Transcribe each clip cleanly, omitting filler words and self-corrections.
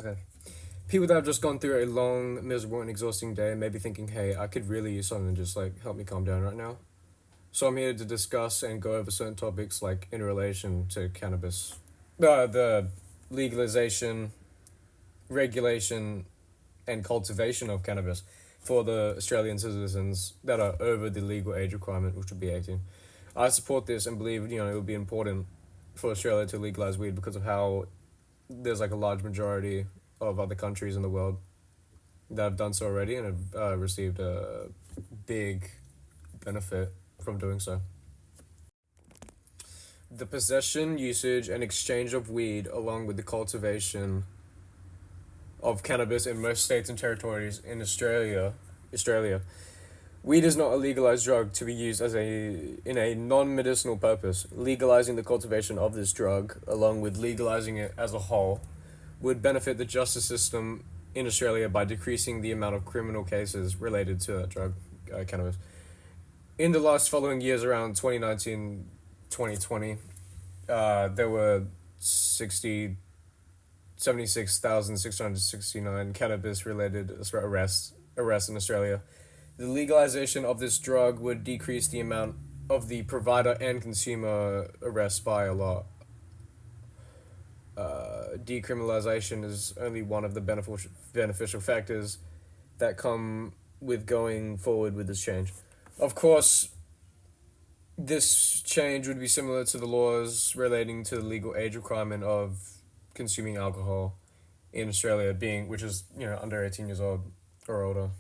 Okay. People that have just gone through a long, miserable, and exhausting day may be thinking, hey, I could really use something to just like help me calm down right now. So I'm here to discuss and go over certain topics like in relation to cannabis. The legalization, regulation, and cultivation of cannabis for the Australian citizens that are over the legal age requirement, which would be 18. I support this and believe, it would be important for Australia to legalize weed because of how there's like a large majority of other countries in the world that have done so already and have received a big benefit from doing so. The possession, usage, and exchange of weed, along with the cultivation of cannabis in most states and territories in Australia, weed is not a legalized drug to be used in a non-medicinal purpose. Legalizing the cultivation of this drug, along with legalizing it as a whole, would benefit the justice system in Australia by decreasing the amount of criminal cases related to that drug, cannabis. In the last following years, around 2019, 2020, there were 76,669 cannabis-related arrests in Australia. The legalization of this drug would decrease the amount of the provider and consumer arrests by a lot. Decriminalization is only one of the beneficial factors that come with going forward with this change. Of course, this change would be similar to the laws relating to the legal age requirement of consuming alcohol in Australia, which is under 18 years old or older.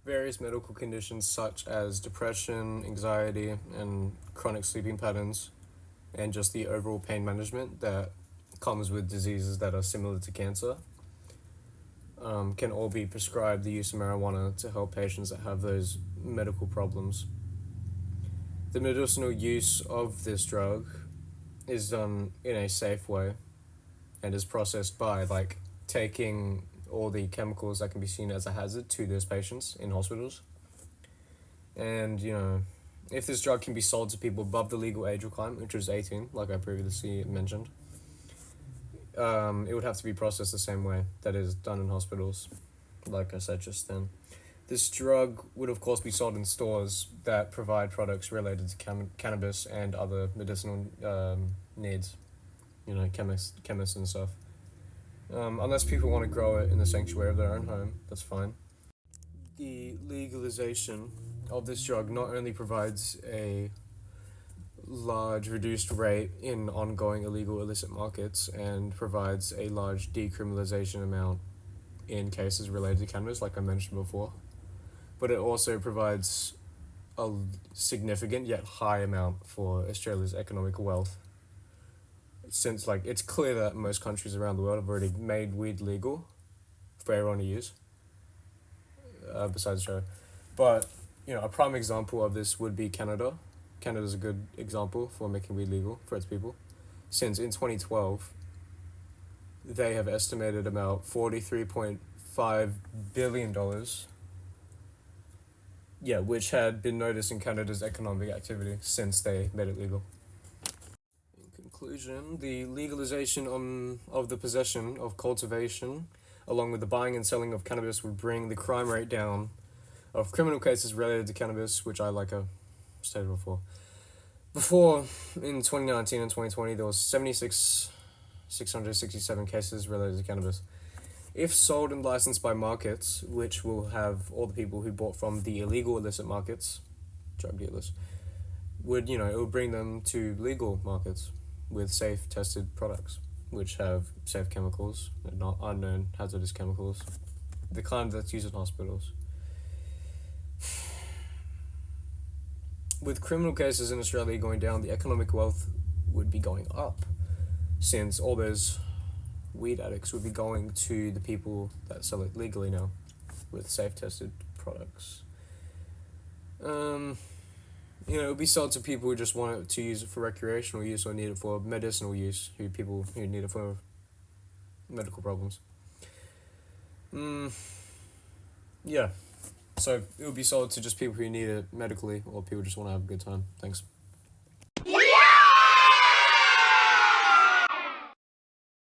Various medical conditions such as depression, anxiety, and chronic sleeping patterns, and just the overall pain management that comes with diseases that are similar to cancer, can all be prescribed the use of marijuana to help patients that have those medical problems. The medicinal use of this drug is done in a safe way and is processed by taking all the chemicals that can be seen as a hazard to those patients in hospitals. And if this drug can be sold to people above the legal age requirement, which is 18, like I previously mentioned, it would have to be processed the same way that is done in hospitals, like I said just then. This drug would, of course, be sold in stores that provide products related to cannabis and other medicinal needs, chemists and stuff. Unless people want to grow it in the sanctuary of their own home, that's fine. The legalization of this drug not only provides a large reduced rate in ongoing illegal illicit markets and provides a large decriminalization amount in cases related to cannabis, like I mentioned before, but it also provides a significant yet high amount for Australia's economic wealth. Since it's clear that most countries around the world have already made weed legal for everyone to use, besides Australia. But a prime example of this would be Canada. Canada is a good example for making weed legal for its people, since in 2012 they have estimated about $43.5 billion, which had been noticed in Canada's economic activity since they made it legal. In conclusion, the legalization of the possession of cultivation, along with the buying and selling of cannabis, would bring the crime rate down of criminal cases related to cannabis, which I stated before. Before, in 2019 and 2020, there was 667 cases related to cannabis. If sold and licensed by markets, which will have all the people who bought from the illegal illicit markets, drug dealers, it would bring them to legal markets with safe tested products, which have safe chemicals and not unknown hazardous chemicals, the kind that's used in hospitals. With criminal cases in Australia going down, the economic wealth would be going up, since all those weed addicts would be going to the people that sell it legally now with safe tested products. It would be sold to people who just want to use it for recreational use or need it for medicinal use, people who need it for medical problems. Yeah. So it would be sold to just people who need it medically or people just want to have a good time. Thanks.